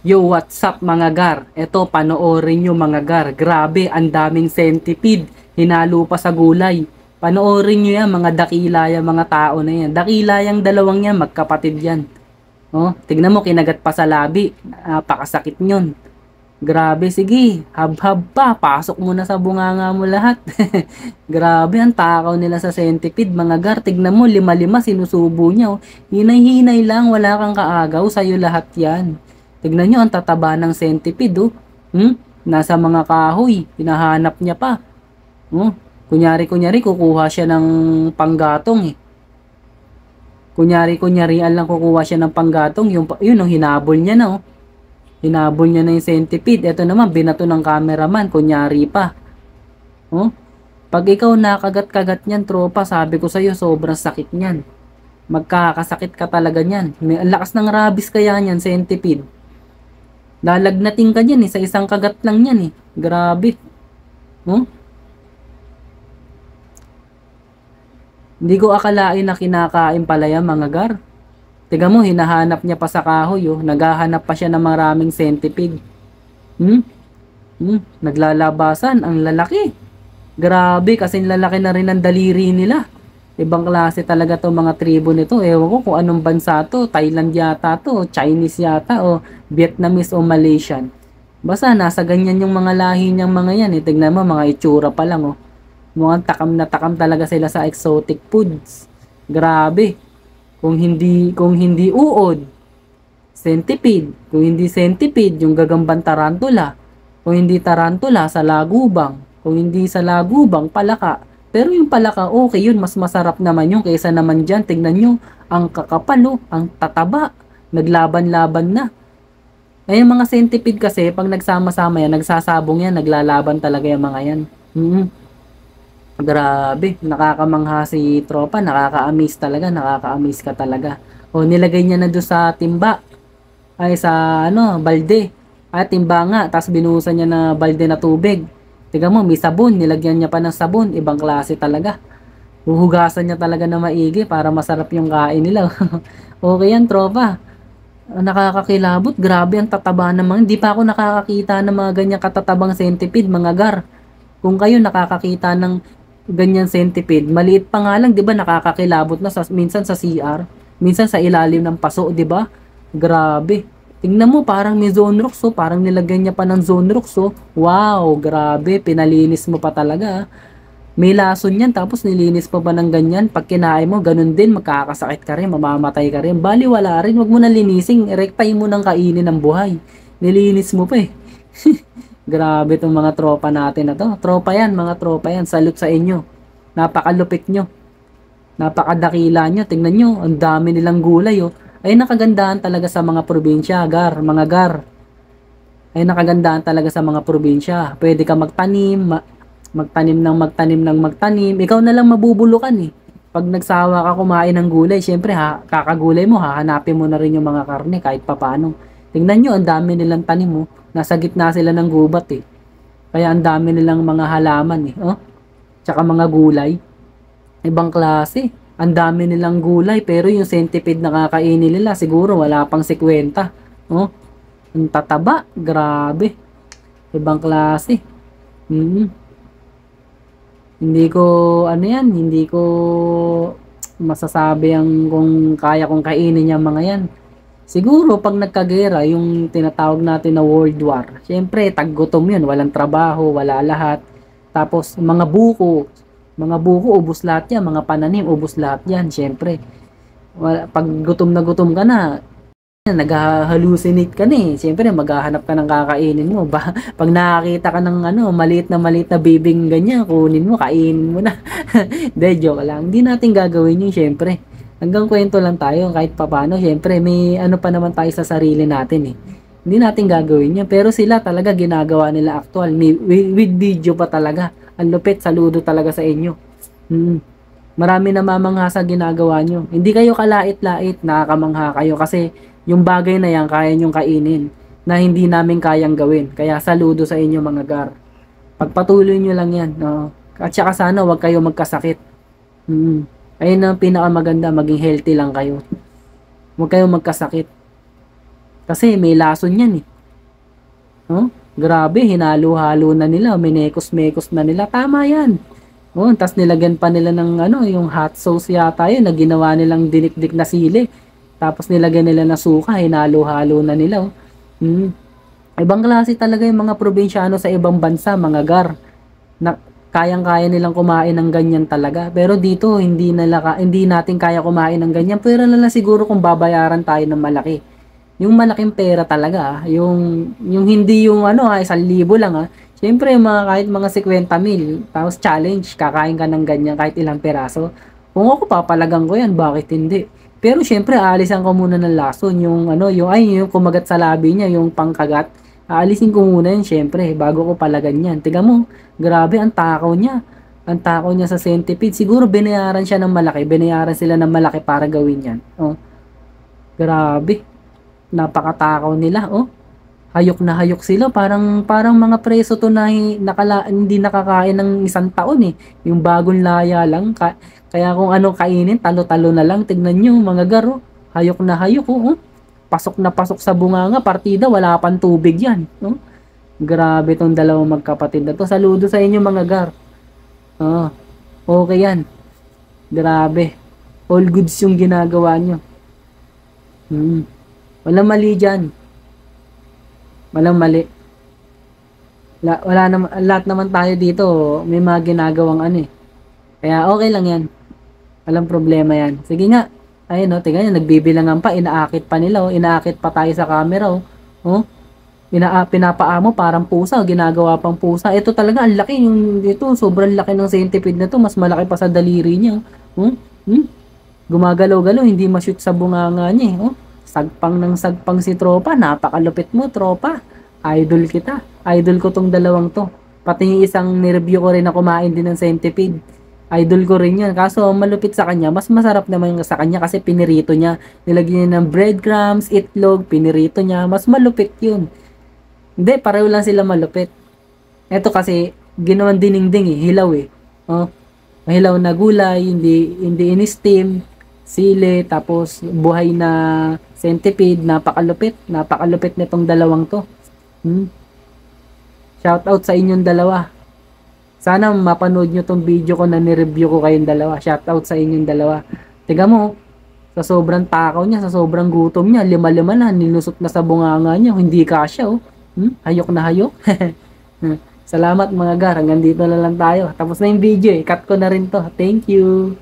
Yo, what's up mga gar? Eto, panoorin nyo mga gar. Grabe, ang daming centipede. Hinalo pa sa gulay. Panoorin nyo yan, mga dakila yung mga tao na yan. Dakila yung dalawang yan, magkapatid yan. Oh, tignan mo, kinagat pa sa labi. Napakasakit nyon. Grabe, sige. Hab-hab pa. Pasok mo na sa bunganga mo lahat. Grabe, ang takaw nila sa centipede. Mga gar, tignan mo, lima-lima sinusubo niya. Oh. Hinay-hinay lang, wala kang kaagaw. Sa'yo lahat yan. Tignan nyo, ang tataba ng centipede. Oh. Nasa mga kahoy. Hinahanap niya pa. Oh. Kunyari, kukuha siya ng panggatong eh. Kunyari, lang kukuha siya ng panggatong. Yun, oh, hinabol niya na. Oh. Hinabol niya na yung centipede. Ito naman, binato ng cameraman. Kunyari pa. Oh? Pag ikaw nakagat-kagat niyan, tropa, sabi ko sa'yo, sobrang sakit niyan. Magkakasakit ka talaga niyan. Ang lakas ng rabies kaya niyan, centipede. Lalagnating ka niyan eh. Sa isang kagat lang niyan eh. Grabe. Oh? Hindi ko akalain na kinakain pala yan, mga gar. Tiga mo, hinahanap niya pa sa kahoy, oh. Naghahanap pa siya ng maraming centipede. Naglalabasan, ang lalaki. Grabe, kasing lalaki na rin ang daliri nila. Ibang klase talaga to mga tribo nito. Ewan ko kung anong bansa to. Thailand yata to, Chinese yata, o Vietnamese o Malaysian. Basta, nasa ganyan yung mga lahi niyang mga yan. Eh. Tignan mo, mga itsura pa lang, oh. Mukhang takam na takam talaga sila sa exotic foods. Grabe. Kung hindi uod, centipede. Kung hindi centipede, yung gagambang tarantula. Kung hindi tarantula, sa lagubang. Kung hindi sa lagubang, palaka. Pero yung palaka, okay yun. Mas masarap naman yun kaysa naman dyan. Tignan nyo, ang kakapalo, ang tataba. Naglaban-laban na. Ay, yung mga centipede kasi, pag nagsama-sama yan, nagsasabong yan, naglalaban talaga yung mga yan. Grabe, nakakamangha si tropa, nakaka-amaze talaga, nakaka-amaze ka talaga. O nilagay niya na doon sa timba, ay sa ano, balde. Ay timba nga, tapos binuhusan niya na balde na tubig. Tiga mo, may sabon, nilagyan niya pa ng sabon, ibang klase talaga. Huhugasan niya talaga na maigi para masarap yung kain nila. Okay yan, tropa. Nakakakilabot, grabe ang tataba naman. Hindi pa ako nakakakita ng mga ganyang katatabang centipede, mga gar. Kung kayo nakakakita ng ganyan centipede, maliit pa nga lang, 'di ba, nakakakilabot na minsan sa CR, minsan sa ilalim ng paso, 'di ba? Grabe. Tingnan mo, parang may Zonrox, oh, parang nilagyan niya pa ng Zonrox, oh. Wow, grabe, pinalinis mo pa talaga. May lason yan, tapos nilinis pa ba ng ganyan? Pag kinain mo, ganun din, magkakasakit ka rin, mamamatay ka rin. Bali, wala rin, wag mo na linisin, rektahin mo ng kainin ng buhay. Nilinis mo pa eh. Grabe tong mga tropa natin na to. Tropa yan, mga tropa yan. Salute sa inyo. Napakalupit nyo. Napakadakila nyo. Tingnan nyo, ang dami nilang gulay, oh. Ay, nakagandahan talaga sa mga probinsya, gar, mga gar. Ay, nakagandahan talaga sa mga probinsya. Pwede ka magtanim, magtanim. Ikaw na lang mabubulukan, eh. Pag nagsawa ka kumain ng gulay, syempre, kakagulay mo, hahanapin mo na rin yung mga karne kahit papano. Tingnan nyo, ang dami nilang tanim, oh. Nasa gitna sila ng gubat eh. Kaya ang dami nilang mga halaman eh. Oh? Tsaka mga gulay. Ibang klase. Ang dami nilang gulay. Pero yung centipede na kakainin nila, siguro wala pang 50. Oh? Ang tataba. Grabe. Ibang klase. Hindi ko, ano yan, hindi ko masasabi ang kung kaya kong kainin yung mga yan. Siguro, pag nagkagera, yung tinatawag natin na World War, syempre, taggutom yun, walang trabaho, wala lahat. Tapos, mga buko, ubos lahat yan, mga pananim, ubos lahat yan, syempre. Pag gutom na gutom ka na, nag-hallucinate ka na eh. Syempre, maghahanap ka ng kakainin mo. Pag nakakita ka ng maliit na bibing ganyan, kunin mo, kainin mo na. Dahil joke lang. Hindi natin gagawin yun, syempre. Hanggang kwento lang tayo kahit papano. Syempre, may ano pa naman tayo sa sarili natin eh. Hindi natin gagawin yan. Pero sila talaga ginagawa nila actual. With video pa talaga. Ang lupit, saludo talaga sa inyo. Marami na mamangha sa ginagawa nyo. Hindi kayo kalait-lait, nakakamangha kayo kasi yung bagay na yan kaya nyong kainin na hindi namin kayang gawin. Kaya saludo sa inyo mga gar. Pagpatuloy nyo lang yan. No? At saka sana wag kayo magkasakit. Ayun ang pinakamaganda, maging healthy lang kayo. Huwag kayong magkasakit. Kasi may lason yan eh. Oh, grabe, hinalo-halo na nila, minekos-mekos na nila. Tama yan. Oh, tas nilagyan pa nila ng ano, yung hot sauce yata yun na ginawa nilang dinikdik na sili. Tapos nilagyan nila ng suka, hinalo-halo na nila. Oh. Hmm. Ibang klase talaga yung mga probinsyano sa ibang bansa, mga gar. Na kayang-kaya nilang kumain ng ganyan talaga. Pero dito hindi natin kaya kumain ng ganyan. Pero na lang siguro kung babayaran tayo ng malaki. Yung malaking pera talaga, yung hindi yung ano, 1,000 lang Siyempre mga kahit mga 50,000, tapos challenge, kakain ka ng ganyan kahit ilang peraso. Kung ako papalagang ko yan, bakit hindi? Pero siyempre aalisan ko muna ng lason, yung ano, yung kumagat sa labi niya, yung pangkagat. Aalisin ko muna yun siyempre, bago ko palagan yan. Tiga mo, grabe ang takaw niya. Ang takaw niya sa centipede. Siguro binayaran siya ng malaki, binayaran sila ng malaki para gawin yan. Oh, grabe. Napakatakaw nila, oh. Hayok na hayok sila, parang mga preso to na hindi nakakain ng 1 taon eh. Yung bagong laya lang, kaya kung ano kainin, talo-talo na lang. Tignan nyo, mga garo, hayok na hayok, oh. Pasok na pasok sa bunganga, partida, wala pang tubig yan, no? Grabe tong dalawang magkapatid na to. Saludo sa inyo mga gar. Oh, okay yan. Grabe. All goods yung ginagawa nyo. Walang mali dyan. Walang mali. Wala naman, lahat naman tayo dito, may mga ginagawang ano eh. Kaya okay lang yan. Walang problema yan. Sige nga. Ayun, no, tingnan nyo, nagbibilangan pa, inaakit pa nila, oh. Inaakit pa tayo sa camera, oh. Oh, pinapaamo parang pusa, oh. Ginagawa pang pusa. Ito talaga, ang laki yung dito, sobrang laki ng centipede na to, mas malaki pa sa daliri niya, oh. Gumagalaw-galaw, hindi ma-shoot sa bunganga niya, oh. Sagpang ng sagpang si tropa, napakalupit mo, tropa. Idol kita. Idol ko tong dalawang to. Pati yung isang nireview ko rin na kumain din ng centipede. Idol ko rin yun. Kaso malupit sa kanya, mas masarap naman yung sa kanya kasi pinirito niya. Nilagyan niya ng breadcrumbs, itlog, pinirito niya. Mas malupit yun. Hindi, pareho lang sila malupit. Ito kasi, ginawan dinengding eh, hilaw eh. Oh, hilaw na gulay, hindi in-steam, sili, tapos buhay na centipede, napakalupit nitong dalawang to. Shout out sa inyong dalawa. Sana mapanood nyo tong video ko na nireview ko kayong dalawa. Shout out sa inyong dalawa. Tiga mo, sa sobrang takaw niya, sa sobrang gutom niya, lima-lima na, nilusot na sa bunganga niya, hindi kasya oh. Hayok na hayok. Salamat mga gar, hanggang dito na lang tayo. Tapos na yung video eh, cut ko na rin to. Thank you.